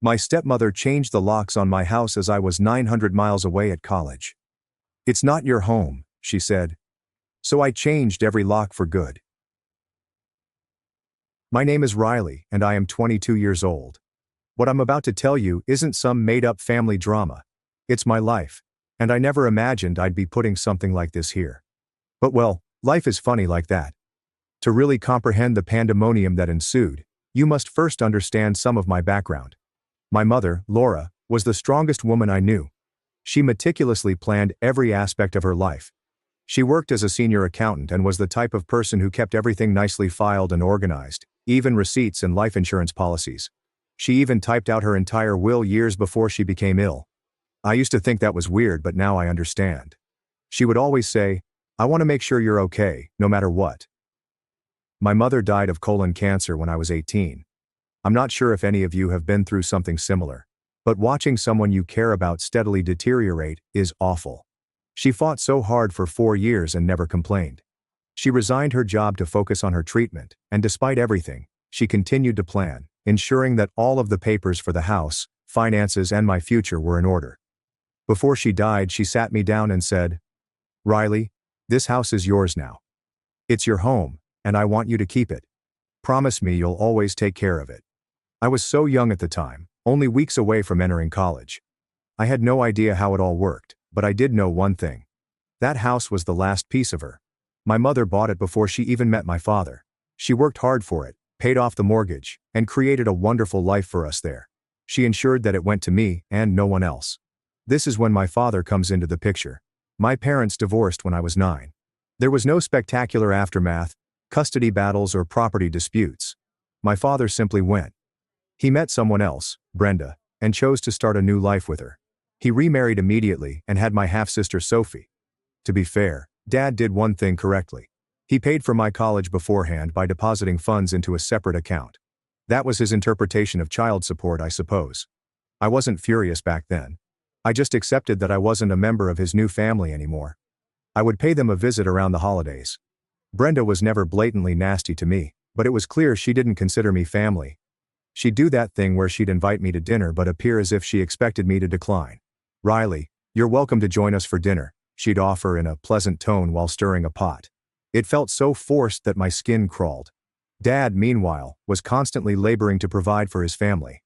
My stepmother changed the locks on my house as I was 900 miles away at college. "It's not your home," she said. So I changed every lock for good. My name is Riley, and I am 22 years old. What I'm about to tell you isn't some made-up family drama. It's my life, and I never imagined I'd be putting something like this here. But well, life is funny like that. To really comprehend the pandemonium that ensued, you must first understand some of my background. My mother, Laura, was the strongest woman I knew. She meticulously planned every aspect of her life. She worked as a senior accountant and was the type of person who kept everything nicely filed and organized, even receipts and life insurance policies. She even typed out her entire will years before she became ill. I used to think that was weird, but now I understand. She would always say, "I want to make sure you're okay, no matter what." My mother died of colon cancer when I was 18. I'm not sure if any of you have been through something similar, but watching someone you care about steadily deteriorate is awful. She fought so hard for 4 years and never complained. She resigned her job to focus on her treatment, and despite everything, she continued to plan, ensuring that all of the papers for the house, finances, and my future were in order. Before she died, she sat me down and said, "Riley, this house is yours now. It's your home, and I want you to keep it. Promise me you'll always take care of it." I was so young at the time, only weeks away from entering college. I had no idea how it all worked, but I did know one thing. That house was the last piece of her. My mother bought it before she even met my father. She worked hard for it, paid off the mortgage, and created a wonderful life for us there. She ensured that it went to me and no one else. This is when my father comes into the picture. My parents divorced when I was 9. There was no spectacular aftermath, custody battles, or property disputes. My father simply went. He met someone else, Brenda, and chose to start a new life with her. He remarried immediately and had my half-sister Sophie. To be fair, Dad did one thing correctly. He paid for my college beforehand by depositing funds into a separate account. That was his interpretation of child support, I suppose. I wasn't furious back then. I just accepted that I wasn't a member of his new family anymore. I would pay them a visit around the holidays. Brenda was never blatantly nasty to me, but it was clear she didn't consider me family. She'd do that thing where she'd invite me to dinner but appear as if she expected me to decline. "Riley, you're welcome to join us for dinner," she'd offer in a pleasant tone while stirring a pot. It felt so forced that my skin crawled. Dad, meanwhile, was constantly laboring to provide for his family.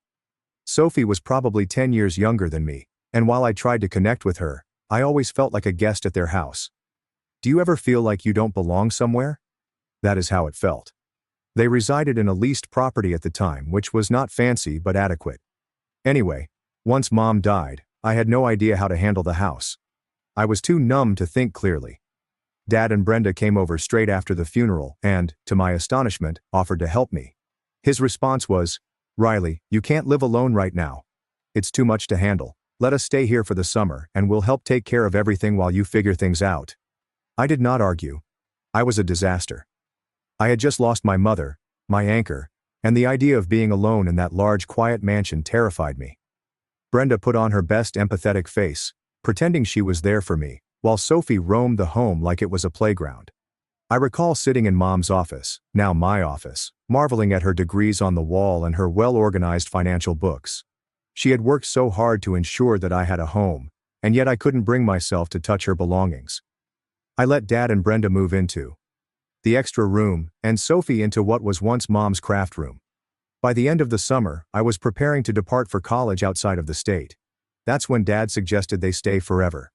Sophie was probably 10 years younger than me, and while I tried to connect with her, I always felt like a guest at their house. Do you ever feel like you don't belong somewhere? That is how it felt. They resided in a leased property at the time, which was not fancy but adequate. Anyway, once Mom died, I had no idea how to handle the house. I was too numb to think clearly. Dad and Brenda came over straight after the funeral and, to my astonishment, offered to help me. His response was, "Riley, you can't live alone right now. It's too much to handle. Let us stay here for the summer and we'll help take care of everything while you figure things out." I did not argue. I was a disaster. I had just lost my mother, my anchor, and the idea of being alone in that large, quiet mansion terrified me. Brenda put on her best empathetic face, pretending she was there for me, while Sophie roamed the home like it was a playground. I recall sitting in Mom's office, now my office, marveling at her degrees on the wall and her well-organized financial books. She had worked so hard to ensure that I had a home, and yet I couldn't bring myself to touch her belongings. I let Dad and Brenda move into the extra room, and Sophie into what was once Mom's craft room. By the end of the summer, I was preparing to depart for college outside of the state. That's when Dad suggested they stay forever.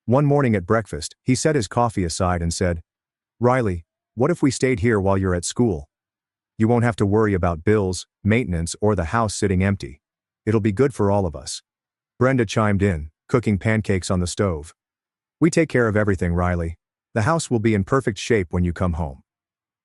One morning at breakfast, he set his coffee aside and said, "Riley, what if we stayed here while you're at school? You won't have to worry about bills, maintenance, or the house sitting empty. It'll be good for all of us." Brenda chimed in, cooking pancakes on the stove. "We take care of everything, Riley. The house will be in perfect shape when you come home."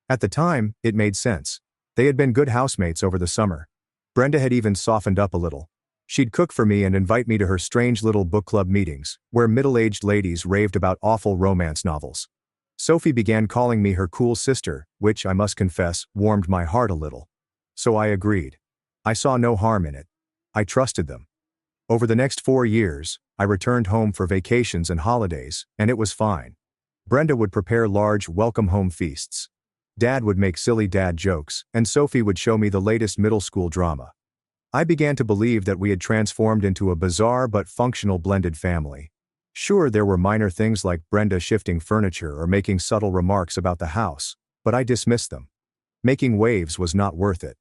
At the time, it made sense. They had been good housemates over the summer. Brenda had even softened up a little. She'd cook for me and invite me to her strange little book club meetings, where middle-aged ladies raved about awful romance novels. Sophie began calling me her cool sister, which, I must confess, warmed my heart a little. So I agreed. I saw no harm in it. I trusted them. Over the next 4 years, I returned home for vacations and holidays, and it was fine. Brenda would prepare large, welcome home feasts. Dad would make silly dad jokes, and Sophie would show me the latest middle school drama. I began to believe that we had transformed into a bizarre but functional blended family. Sure, there were minor things like Brenda shifting furniture or making subtle remarks about the house, but I dismissed them. Making waves was not worth it.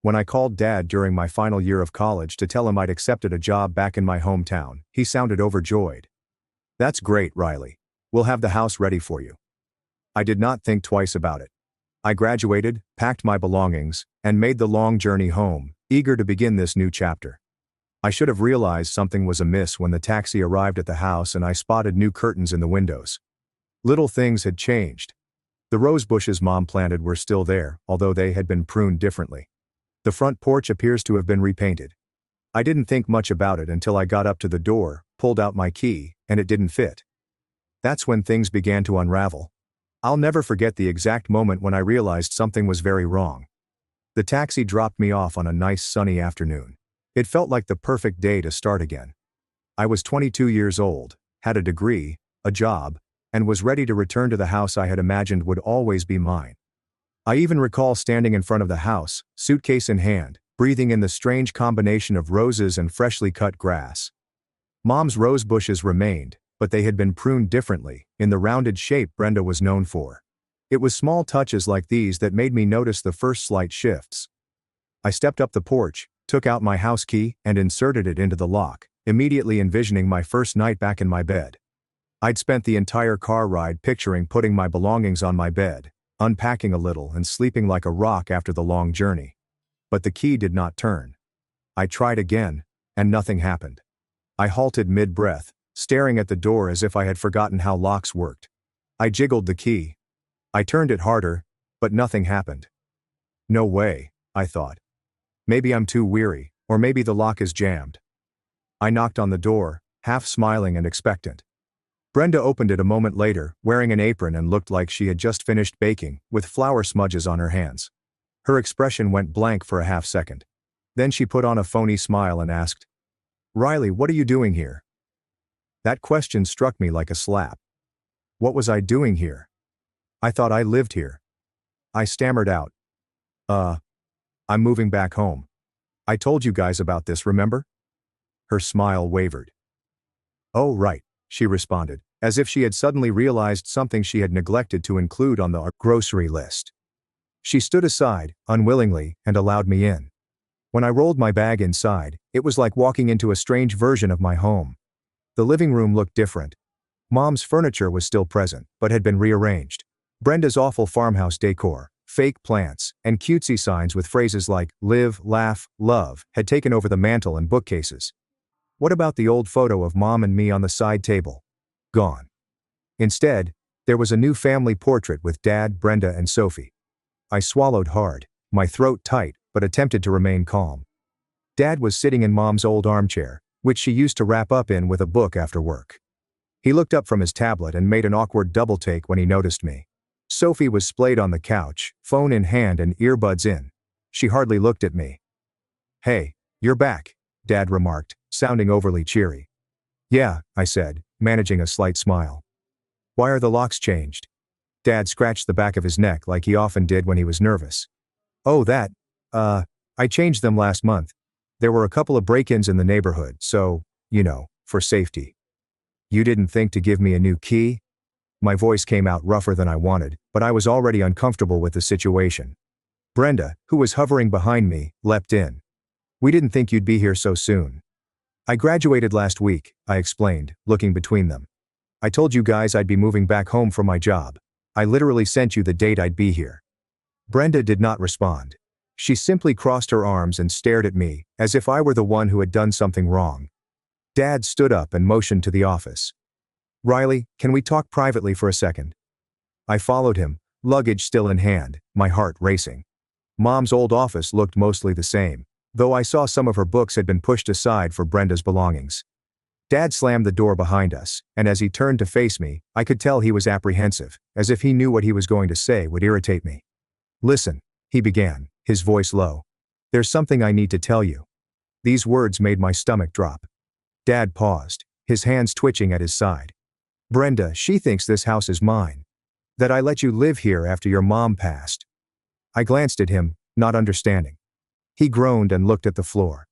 When I called Dad during my final year of college to tell him I'd accepted a job back in my hometown, he sounded overjoyed. "That's great, Riley. We'll have the house ready for you." I did not think twice about it. I graduated, packed my belongings, and made the long journey home, eager to begin this new chapter. I should have realized something was amiss when the taxi arrived at the house and I spotted new curtains in the windows. Little things had changed. The rose bushes Mom planted were still there, although they had been pruned differently. The front porch appears to have been repainted. I didn't think much about it until I got up to the door, pulled out my key, and it didn't fit. That's when things began to unravel. I'll never forget the exact moment when I realized something was very wrong. The taxi dropped me off on a nice sunny afternoon. It felt like the perfect day to start again. I was 22 years old, had a degree, a job, and was ready to return to the house I had imagined would always be mine. I even recall standing in front of the house, suitcase in hand, breathing in the strange combination of roses and freshly cut grass. Mom's rose bushes remained, but they had been pruned differently, in the rounded shape Brenda was known for. It was small touches like these that made me notice the first slight shifts. I stepped up the porch, took out my house key, and inserted it into the lock, immediately envisioning my first night back in my bed. I'd spent the entire car ride picturing putting my belongings on my bed, unpacking a little and sleeping like a rock after the long journey. But the key did not turn. I tried again, and nothing happened. I halted mid-breath, staring at the door as if I had forgotten how locks worked. I jiggled the key. I turned it harder, but nothing happened. No way, I thought. Maybe I'm too weary, or maybe the lock is jammed. I knocked on the door, half smiling and expectant. Brenda opened it a moment later, wearing an apron and looked like she had just finished baking, with flour smudges on her hands. Her expression went blank for a half second. Then she put on a phony smile and asked, "Riley, what are you doing here?" That question struck me like a slap. What was I doing here? I thought I lived here. I stammered out. I'm moving back home. I told you guys about this, remember?" Her smile wavered. "Oh, right," she responded, as if she had suddenly realized something she had neglected to include on the grocery list. She stood aside, unwillingly, and allowed me in. When I rolled my bag inside, it was like walking into a strange version of my home. The living room looked different. Mom's furniture was still present, but had been rearranged. Brenda's awful farmhouse decor, fake plants, and cutesy signs with phrases like live, laugh, love had taken over the mantel and bookcases. What about the old photo of Mom and me on the side table? Gone. Instead, there was a new family portrait with Dad, Brenda, and Sophie. I swallowed hard, my throat tight, but attempted to remain calm. Dad was sitting in Mom's old armchair, which she used to wrap up in with a book after work. He looked up from his tablet and made an awkward double take when he noticed me. Sophie was splayed on the couch, phone in hand and earbuds in. She hardly looked at me. "Hey, you're back," Dad remarked, sounding overly cheery. "Yeah," I said, managing a slight smile. "Why are the locks changed?" Dad scratched the back of his neck like he often did when he was nervous. "Oh, I changed them last month. There were a couple of break-ins in the neighborhood, so, for safety." "You didn't think to give me a new key?" My voice came out rougher than I wanted, but I was already uncomfortable with the situation. Brenda, who was hovering behind me, leapt in. "We didn't think you'd be here so soon." "I graduated last week," I explained, looking between them. "I told you guys I'd be moving back home for my job. I literally sent you the date I'd be here." Brenda did not respond. She simply crossed her arms and stared at me, as if I were the one who had done something wrong. Dad stood up and motioned to the office. "Riley, can we talk privately for a second?" I followed him, luggage still in hand, my heart racing. Mom's old office looked mostly the same, though I saw some of her books had been pushed aside for Brenda's belongings. Dad slammed the door behind us, and as he turned to face me, I could tell he was apprehensive, as if he knew what he was going to say would irritate me. "Listen," he began, his voice low. "There's something I need to tell you." These words made my stomach drop. Dad paused, his hands twitching at his side. "Brenda, she thinks this house is mine. That I let you live here after your mom passed." I glanced at him, not understanding. He groaned and looked at the floor.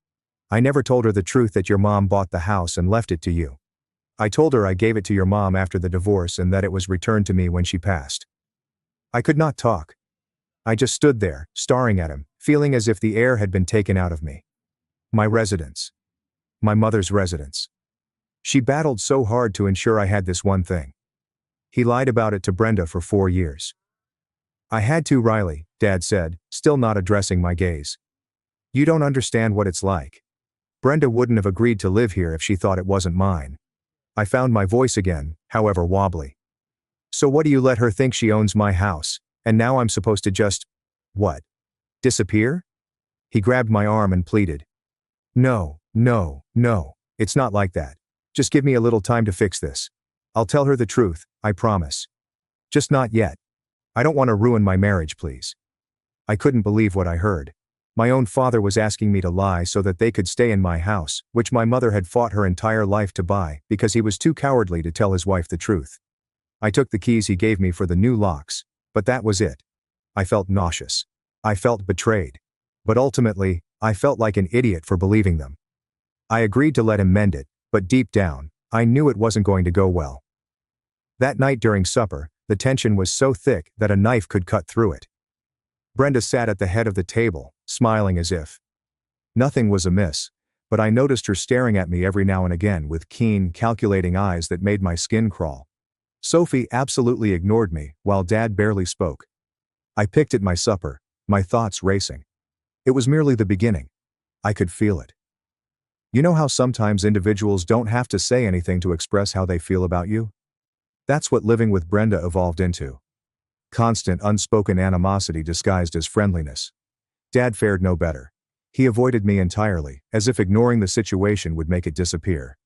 I never told her the truth that your mom bought the house and left it to you. I told her I gave it to your mom after the divorce and that it was returned to me when she passed. I could not talk. I just stood there, staring at him, feeling as if the air had been taken out of me. My residence. My mother's residence. She battled so hard to ensure I had this one thing. He lied about it to Brenda for 4 years. I had to, Riley, Dad said, still not addressing my gaze. You don't understand what it's like. Brenda wouldn't have agreed to live here if she thought it wasn't mine. I found my voice again, however wobbly. So what do you let her think she owns my house, and now I'm supposed to just, what? Disappear? He grabbed my arm and pleaded. No, it's not like that. Just give me a little time to fix this. I'll tell her the truth, I promise. Just not yet. I don't want to ruin my marriage, please. I couldn't believe what I heard. My own father was asking me to lie so that they could stay in my house, which my mother had fought her entire life to buy, because he was too cowardly to tell his wife the truth. I took the keys he gave me for the new locks, but that was it. I felt nauseous. I felt betrayed. But ultimately, I felt like an idiot for believing them. I agreed to let him mend it, but deep down, I knew it wasn't going to go well. That night during supper, the tension was so thick that a knife could cut through it. Brenda sat at the head of the table, smiling as if nothing was amiss, but I noticed her staring at me every now and again with keen, calculating eyes that made my skin crawl. Sophie absolutely ignored me, while Dad barely spoke. I picked at my supper, my thoughts racing. It was merely the beginning. I could feel it. You know how sometimes individuals don't have to say anything to express how they feel about you? That's what living with Brenda evolved into. Constant unspoken animosity disguised as friendliness. Dad fared no better. He avoided me entirely, as if ignoring the situation would make it disappear.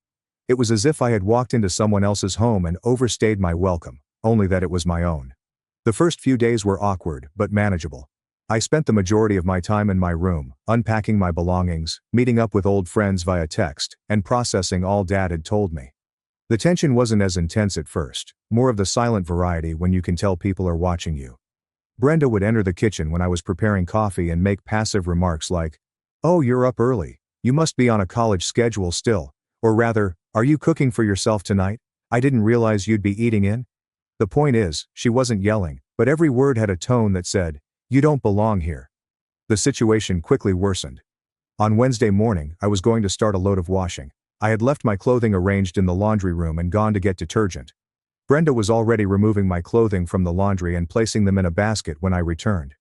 It was as if I had walked into someone else's home and overstayed my welcome, only that it was my own. The first few days were awkward, but manageable. I spent the majority of my time in my room, unpacking my belongings, meeting up with old friends via text, and processing all Dad had told me. The tension wasn't as intense at first, more of the silent variety when you can tell people are watching you. Brenda would enter the kitchen when I was preparing coffee and make passive remarks like, "Oh, you're up early. You must be on a college schedule still," or rather, "Are you cooking for yourself tonight? I didn't realize you'd be eating in." The point is, she wasn't yelling, but every word had a tone that said, "You don't belong here." The situation quickly worsened. On Wednesday morning, I was going to start a load of washing. I had left my clothing arranged in the laundry room and gone to get detergent. Brenda was already removing my clothing from the laundry and placing them in a basket when I returned.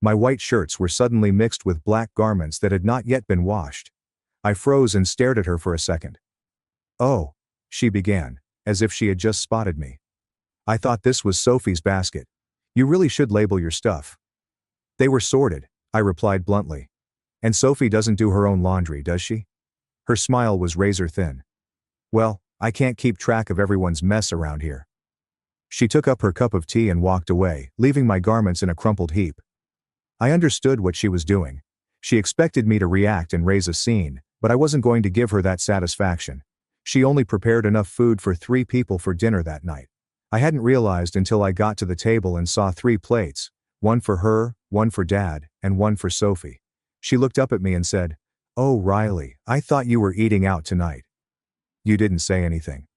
My white shirts were suddenly mixed with black garments that had not yet been washed. I froze and stared at her for a second. "Oh," she began, as if she had just spotted me. "I thought this was Sophie's basket. You really should label your stuff." "They were sorted," I replied bluntly. "And Sophie doesn't do her own laundry, does she?" Her smile was razor thin. "Well, I can't keep track of everyone's mess around here." She took up her cup of tea and walked away, leaving my garments in a crumpled heap. I understood what she was doing. She expected me to react and raise a scene, but I wasn't going to give her that satisfaction. She only prepared enough food for 3 people for dinner that night. I hadn't realized until I got to the table and saw 3 plates, one for her, one for Dad, and one for Sophie. She looked up at me and said, "Oh, Riley, I thought you were eating out tonight." "You didn't say anything."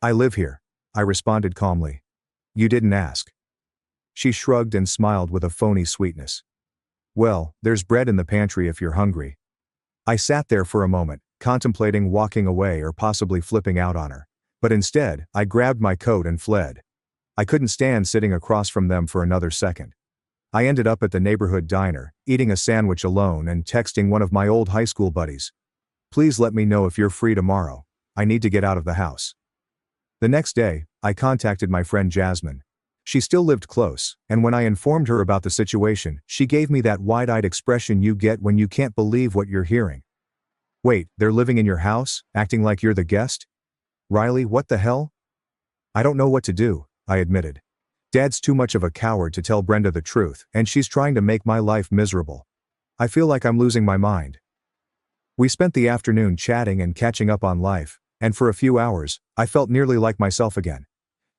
"I live here," I responded calmly. "You didn't ask." She shrugged and smiled with a phony sweetness. "Well, there's bread in the pantry if you're hungry." I sat there for a moment, contemplating walking away or possibly flipping out on her. But instead, I grabbed my coat and fled. I couldn't stand sitting across from them for another second. I ended up at the neighborhood diner, eating a sandwich alone and texting one of my old high school buddies. "Please let me know if you're free tomorrow. I need to get out of the house." The next day, I contacted my friend Jasmine. She still lived close, and when I informed her about the situation, she gave me that wide-eyed expression you get when you can't believe what you're hearing. "Wait, they're living in your house, acting like you're the guest? Riley, what the hell?" "I don't know what to do," I admitted. "Dad's too much of a coward to tell Brenda the truth, and she's trying to make my life miserable. I feel like I'm losing my mind." We spent the afternoon chatting and catching up on life, and for a few hours, I felt nearly like myself again.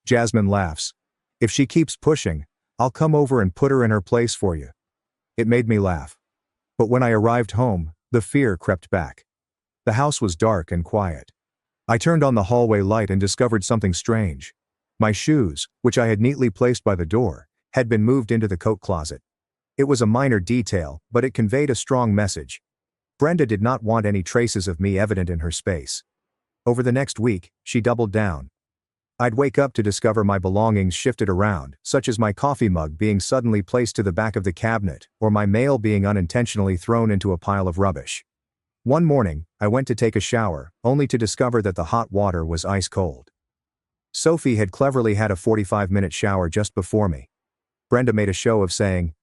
Jasmine laughs. "If she keeps pushing, I'll come over and put her in her place for you." It made me laugh. But when I arrived home, the fear crept back. The house was dark and quiet. I turned on the hallway light and discovered something strange. My shoes, which I had neatly placed by the door, had been moved into the coat closet. It was a minor detail, but it conveyed a strong message. Brenda did not want any traces of me evident in her space. Over the next week, she doubled down. I'd wake up to discover my belongings shifted around, such as my coffee mug being suddenly placed to the back of the cabinet, or my mail being unintentionally thrown into a pile of rubbish. One morning, I went to take a shower, only to discover that the hot water was ice cold. Sophie had cleverly had a 45-minute shower just before me. Brenda made a show of saying,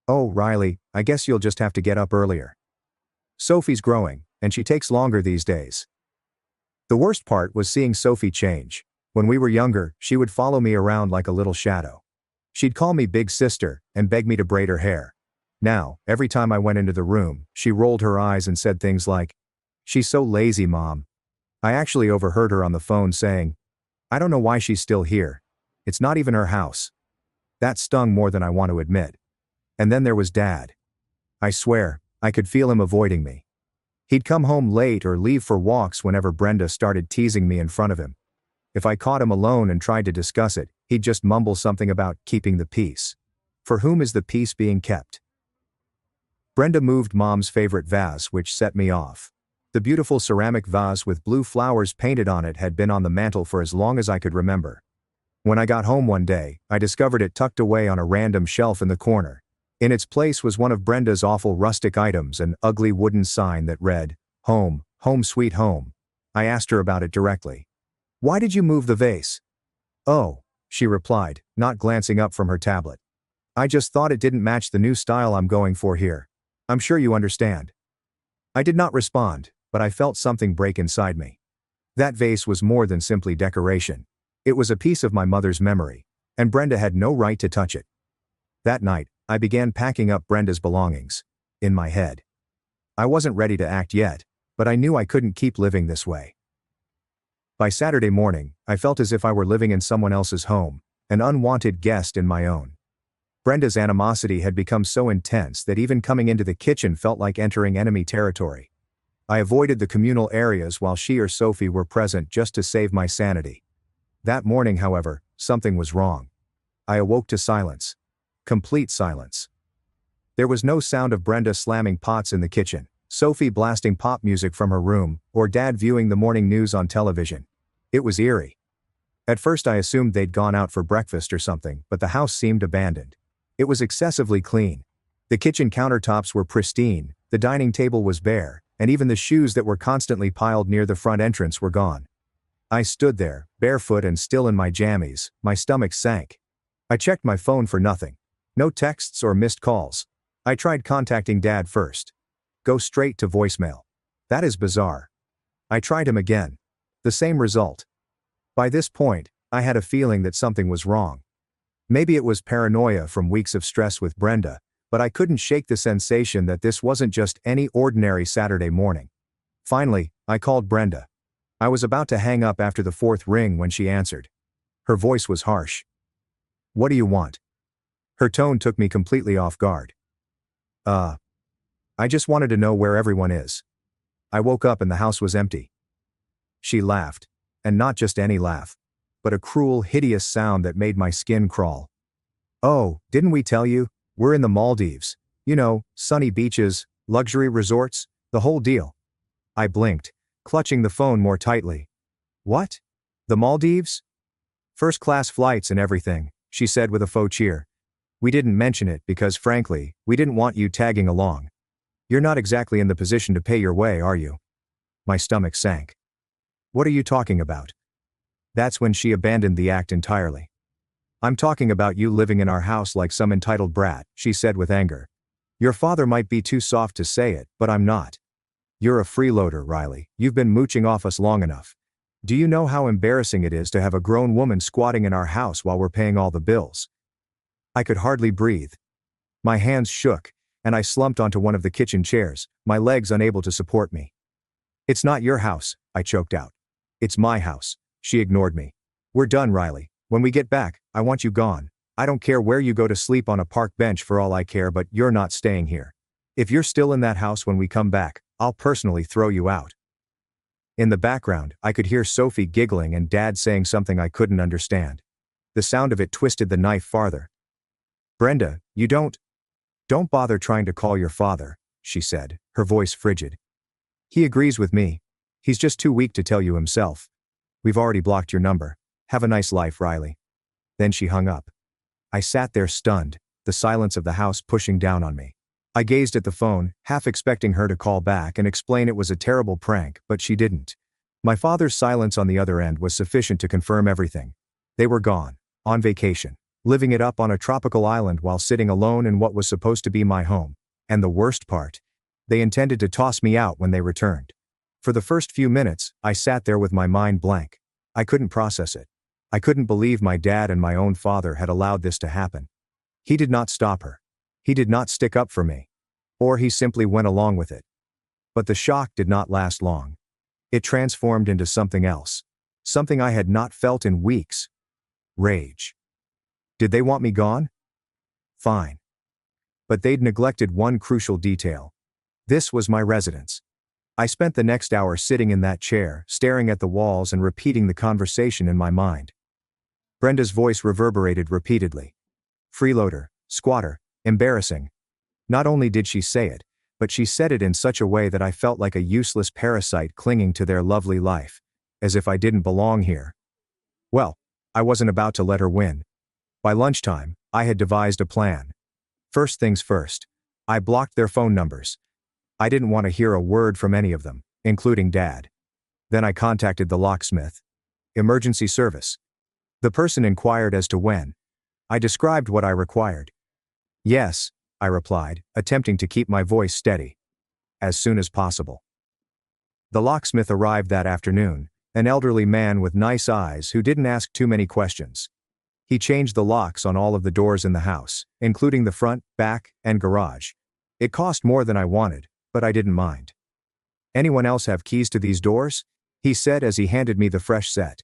"Oh, Riley, I guess you'll just have to get up earlier. Sophie's growing, and she takes longer these days." The worst part was seeing Sophie change. When we were younger, she would follow me around like a little shadow. She'd call me big sister, and beg me to braid her hair. Now, every time I went into the room, she rolled her eyes and said things like, "She's so lazy, Mom." I actually overheard her on the phone saying, "I don't know why she's still here. It's not even her house." That stung more than I want to admit. And then there was Dad. I swear, I could feel him avoiding me. He'd come home late or leave for walks whenever Brenda started teasing me in front of him. If I caught him alone and tried to discuss it, he'd just mumble something about keeping the peace. For whom is the peace being kept? Brenda moved Mom's favorite vase, which set me off. The beautiful ceramic vase with blue flowers painted on it had been on the mantel for as long as I could remember. When I got home one day, I discovered it tucked away on a random shelf in the corner. In its place was one of Brenda's awful rustic items, an ugly wooden sign that read, "Home, home sweet home." I asked her about it directly. "Why did you move the vase?" "Oh," she replied, not glancing up from her tablet. "I just thought it didn't match the new style I'm going for here. I'm sure you understand." I did not respond, but I felt something break inside me. That vase was more than simply decoration. It was a piece of my mother's memory, and Brenda had no right to touch it. That night, I began packing up Brenda's belongings. In my head. I wasn't ready to act yet, but I knew I couldn't keep living this way. By Saturday morning, I felt as if I were living in someone else's home, an unwanted guest in my own. Brenda's animosity had become so intense that even coming into the kitchen felt like entering enemy territory. I avoided the communal areas while she or Sophie were present just to save my sanity. That morning, however, something was wrong. I awoke to silence. Complete silence. There was no sound of Brenda slamming pots in the kitchen, Sophie blasting pop music from her room, or Dad viewing the morning news on television. It was eerie. At first I assumed they'd gone out for breakfast or something, but the house seemed abandoned. It was excessively clean. The kitchen countertops were pristine, the dining table was bare, and even the shoes that were constantly piled near the front entrance were gone. I stood there, barefoot and still in my jammies, my stomach sank. I checked my phone for nothing. No texts or missed calls. I tried contacting Dad first. Go straight to voicemail. That is bizarre. I tried him again. The same result. By this point, I had a feeling that something was wrong. Maybe it was paranoia from weeks of stress with Brenda, but I couldn't shake the sensation that this wasn't just any ordinary Saturday morning. Finally, I called Brenda. I was about to hang up after the fourth ring when she answered. Her voice was harsh. "What do you want?" Her tone took me completely off guard. I just wanted to know where everyone is. I woke up and the house was empty." She laughed, and not just any laugh, but a cruel, hideous sound that made my skin crawl. "Oh, didn't we tell you? We're in the Maldives. You know, sunny beaches, luxury resorts, the whole deal." I blinked, clutching the phone more tightly. "What? The Maldives?" "First-class flights and everything," she said with a faux cheer. "We didn't mention it because, frankly, we didn't want you tagging along. You're not exactly in the position to pay your way, are you?" My stomach sank. "What are you talking about?" That's when she abandoned the act entirely. "I'm talking about you living in our house like some entitled brat," she said with anger. "Your father might be too soft to say it, but I'm not. You're a freeloader, Riley. You've been mooching off us long enough. Do you know how embarrassing it is to have a grown woman squatting in our house while we're paying all the bills?" I could hardly breathe. My hands shook, and I slumped onto one of the kitchen chairs, my legs unable to support me. "It's not your house," I choked out. "It's my house." She ignored me. "We're done, Riley. When we get back, I want you gone. I don't care where you go to sleep on a park bench for all I care, but you're not staying here. If you're still in that house when we come back, I'll personally throw you out." In the background, I could hear Sophie giggling and Dad saying something I couldn't understand. The sound of it twisted the knife farther. "Brenda, you don't bother trying to call your father," she said, her voice frigid. "He agrees with me. He's just too weak to tell you himself. We've already blocked your number. Have a nice life, Riley." Then she hung up. I sat there stunned, the silence of the house pushing down on me. I gazed at the phone, half expecting her to call back and explain it was a terrible prank, but she didn't. My father's silence on the other end was sufficient to confirm everything. They were gone, on vacation, living it up on a tropical island while sitting alone in what was supposed to be my home. And the worst part? They intended to toss me out when they returned. For the first few minutes, I sat there with my mind blank. I couldn't process it. I couldn't believe my dad and my own father had allowed this to happen. He did not stop her. He did not stick up for me. Or he simply went along with it. But the shock did not last long. It transformed into something else. Something I had not felt in weeks. Rage. Did they want me gone? Fine. But they'd neglected one crucial detail. This was my residence. I spent the next hour sitting in that chair, staring at the walls and repeating the conversation in my mind. Brenda's voice reverberated repeatedly. Freeloader, squatter, embarrassing. Not only did she say it, but she said it in such a way that I felt like a useless parasite clinging to their lovely life, as if I didn't belong here. Well, I wasn't about to let her win. By lunchtime, I had devised a plan. First things first, I blocked their phone numbers. I didn't want to hear a word from any of them, including Dad. Then I contacted the locksmith. Emergency service. The person inquired as to when. I described what I required. "Yes," I replied, attempting to keep my voice steady. "As soon as possible." The locksmith arrived that afternoon, an elderly man with nice eyes who didn't ask too many questions. He changed the locks on all of the doors in the house, including the front, back, and garage. It cost more than I wanted, but I didn't mind. "Anyone else have keys to these doors?" he said as he handed me the fresh set.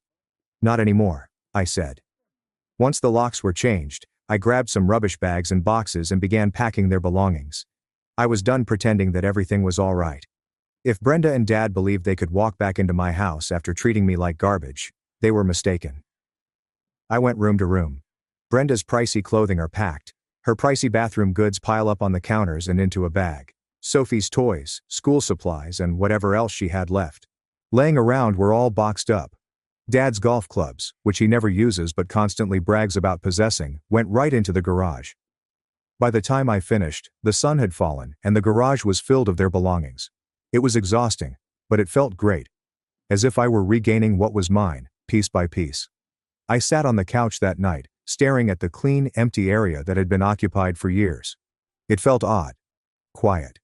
"Not anymore," I said. Once the locks were changed, I grabbed some rubbish bags and boxes and began packing their belongings. I was done pretending that everything was all right. If Brenda and Dad believed they could walk back into my house after treating me like garbage, they were mistaken. I went room to room. Brenda's pricey clothing are packed. Her pricey bathroom goods pile up on the counters and into a bag. Sophie's toys, school supplies, and whatever else she had left laying around were all boxed up. Dad's golf clubs, which he never uses but constantly brags about possessing, went right into the garage. By the time I finished, the sun had fallen and the garage was filled of their belongings. It was exhausting, but it felt great. As if I were regaining what was mine, piece by piece. I sat on the couch that night, staring at the clean, empty area that had been occupied for years. It felt odd. Quiet.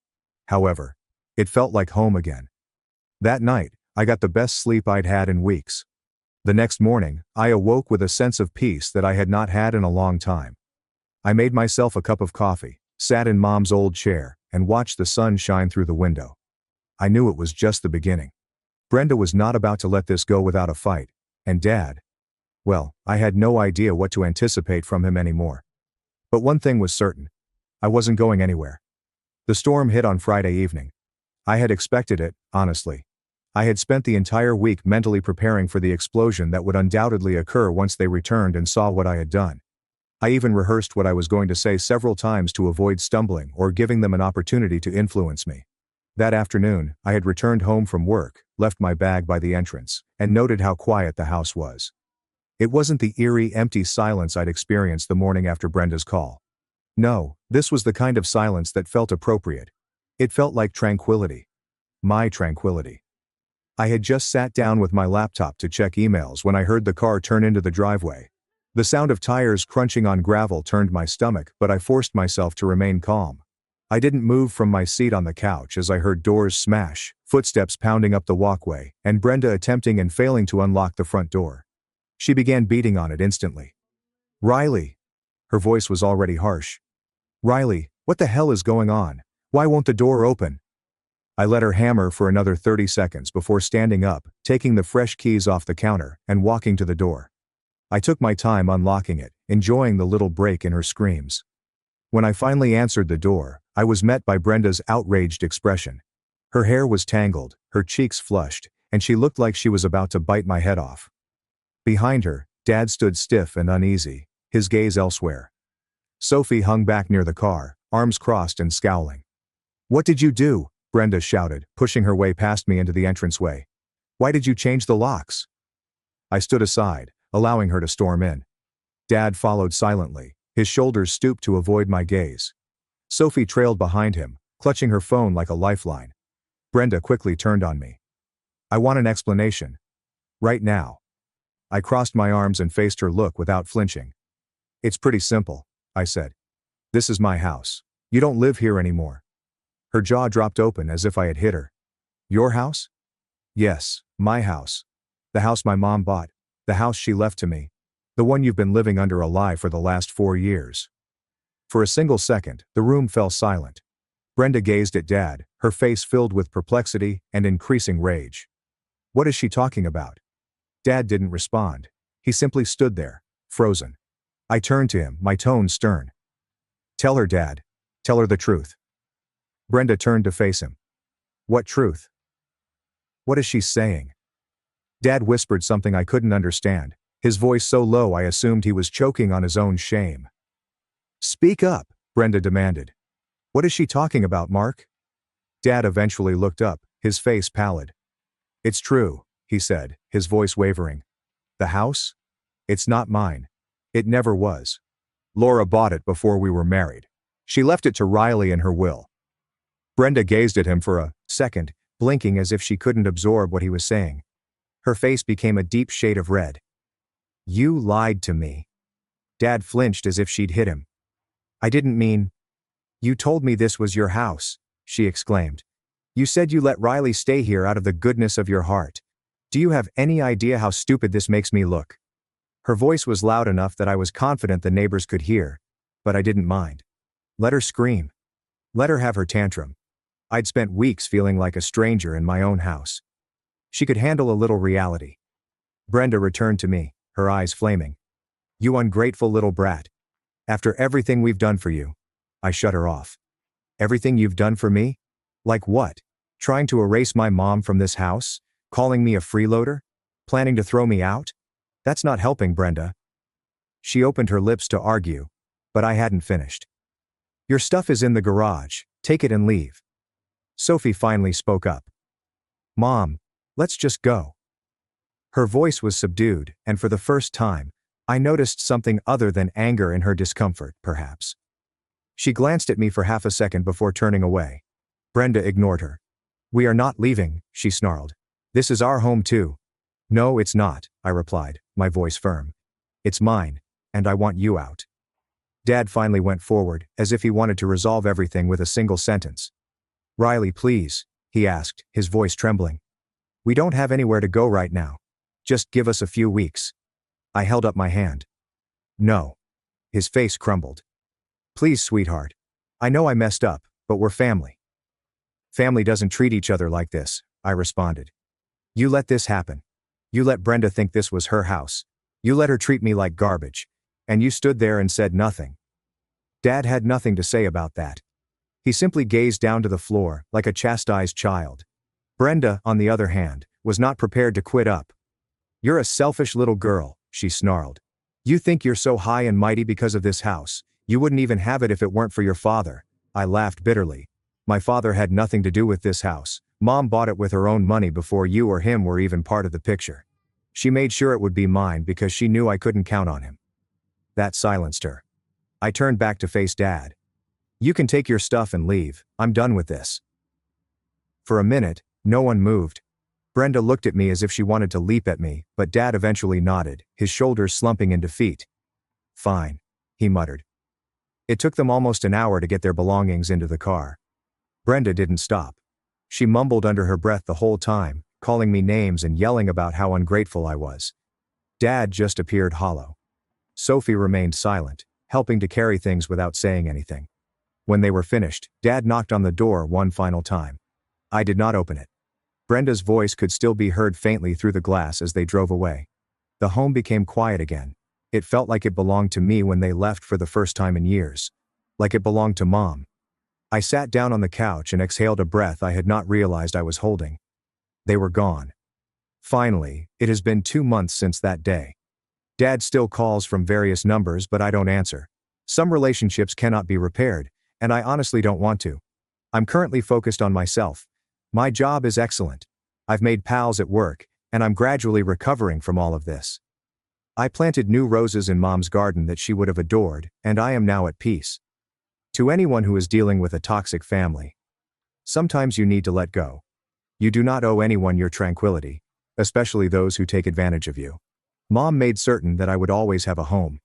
However, it felt like home again. That night, I got the best sleep I'd had in weeks. The next morning, I awoke with a sense of peace that I had not had in a long time. I made myself a cup of coffee, sat in Mom's old chair, and watched the sun shine through the window. I knew it was just the beginning. Brenda was not about to let this go without a fight, and Dad, well, I had no idea what to anticipate from him anymore. But one thing was certain. I wasn't going anywhere. The storm hit on Friday evening. I had expected it, honestly. I had spent the entire week mentally preparing for the explosion that would undoubtedly occur once they returned and saw what I had done. I even rehearsed what I was going to say several times to avoid stumbling or giving them an opportunity to influence me. That afternoon, I had returned home from work, left my bag by the entrance, and noted how quiet the house was. It wasn't the eerie, empty silence I'd experienced the morning after Brenda's call. No, this was the kind of silence that felt appropriate. It felt like tranquility. My tranquility. I had just sat down with my laptop to check emails when I heard the car turn into the driveway. The sound of tires crunching on gravel turned my stomach, but I forced myself to remain calm. I didn't move from my seat on the couch as I heard doors smash, footsteps pounding up the walkway, and Brenda attempting and failing to unlock the front door. She began beating on it instantly. "Riley!" Her voice was already harsh. "Riley, what the hell is going on? Why won't the door open?" I let her hammer for another 30 seconds before standing up, taking the fresh keys off the counter, and walking to the door. I took my time unlocking it, enjoying the little break in her screams. When I finally answered the door, I was met by Brenda's outraged expression. Her hair was tangled, her cheeks flushed, and she looked like she was about to bite my head off. Behind her, Dad stood stiff and uneasy, his gaze elsewhere. Sophie hung back near the car, arms crossed and scowling. "What did you do?" Brenda shouted, pushing her way past me into the entranceway. "Why did you change the locks?" I stood aside, allowing her to storm in. Dad followed silently, his shoulders stooped to avoid my gaze. Sophie trailed behind him, clutching her phone like a lifeline. Brenda quickly turned on me. "I want an explanation. Right now." I crossed my arms and faced her look without flinching. "It's pretty simple," I said. "This is my house. You don't live here anymore." Her jaw dropped open as if I had hit her. "Your house?" "Yes, my house. The house my mom bought. The house she left to me. The one you've been living under a lie for the last 4 years." For a single second, the room fell silent. Brenda gazed at Dad, her face filled with perplexity and increasing rage. "What is she talking about?" Dad didn't respond. He simply stood there, frozen. I turned to him, my tone stern. "Tell her, Dad. Tell her the truth." Brenda turned to face him. "What truth? What is she saying?" Dad whispered something I couldn't understand, his voice so low I assumed he was choking on his own shame. "Speak up," Brenda demanded. "What is she talking about, Mark?" Dad eventually looked up, his face pallid. "It's true," he said, his voice wavering. "The house? It's not mine. It never was. Laura bought it before we were married. She left it to Riley in her will." Brenda gazed at him for a second, blinking as if she couldn't absorb what he was saying. Her face became a deep shade of red. "You lied to me." Dad flinched as if she'd hit him. "I didn't mean—" "You told me this was your house," she exclaimed. "You said you let Riley stay here out of the goodness of your heart. Do you have any idea how stupid this makes me look?" Her voice was loud enough that I was confident the neighbors could hear, but I didn't mind. Let her scream. Let her have her tantrum. I'd spent weeks feeling like a stranger in my own house. She could handle a little reality. Brenda returned to me, her eyes flaming. "You ungrateful little brat. After everything we've done for you." I shut her off. "Everything you've done for me? Like what? Trying to erase my mom from this house? Calling me a freeloader? Planning to throw me out? That's not helping, Brenda." She opened her lips to argue, but I hadn't finished. "Your stuff is in the garage, take it and leave." Sophie finally spoke up. "Mom, let's just go." Her voice was subdued, and for the first time, I noticed something other than anger in her discomfort, perhaps. She glanced at me for half a second before turning away. Brenda ignored her. "We are not leaving," she snarled. "This is our home too." "No, it's not," I replied, my voice firm. "It's mine, and I want you out." Dad finally went forward, as if he wanted to resolve everything with a single sentence. "Riley, please," he asked, his voice trembling. "We don't have anywhere to go right now. Just give us a few weeks." I held up my hand. "No." His face crumbled. "Please, sweetheart. I know I messed up, but we're family." "Family doesn't treat each other like this," I responded. "You let this happen. You let Brenda think this was her house. You let her treat me like garbage. And you stood there and said nothing." Dad had nothing to say about that. He simply gazed down to the floor, like a chastised child. Brenda, on the other hand, was not prepared to quit up. "You're a selfish little girl," she snarled. "You think you're so high and mighty because of this house. You wouldn't even have it if it weren't for your father." I laughed bitterly. "My father had nothing to do with this house. Mom bought it with her own money before you or him were even part of the picture. She made sure it would be mine because she knew I couldn't count on him." That silenced her. I turned back to face Dad. "You can take your stuff and leave. I'm done with this." For a minute, no one moved. Brenda looked at me as if she wanted to leap at me, but Dad eventually nodded, his shoulders slumping in defeat. "Fine," he muttered. It took them almost an hour to get their belongings into the car. Brenda didn't stop. She mumbled under her breath the whole time, calling me names and yelling about how ungrateful I was. Dad just appeared hollow. Sophie remained silent, helping to carry things without saying anything. When they were finished, Dad knocked on the door one final time. I did not open it. Brenda's voice could still be heard faintly through the glass as they drove away. The home became quiet again. It felt like it belonged to me when they left for the first time in years. Like it belonged to Mom. I sat down on the couch and exhaled a breath I had not realized I was holding. They were gone. Finally, it has been 2 months since that day. Dad still calls from various numbers, but I don't answer. Some relationships cannot be repaired, and I honestly don't want to. I'm currently focused on myself. My job is excellent. I've made pals at work, and I'm gradually recovering from all of this. I planted new roses in Mom's garden that she would have adored, and I am now at peace. To anyone who is dealing with a toxic family, sometimes you need to let go. You do not owe anyone your tranquility, especially those who take advantage of you. Mom made certain that I would always have a home,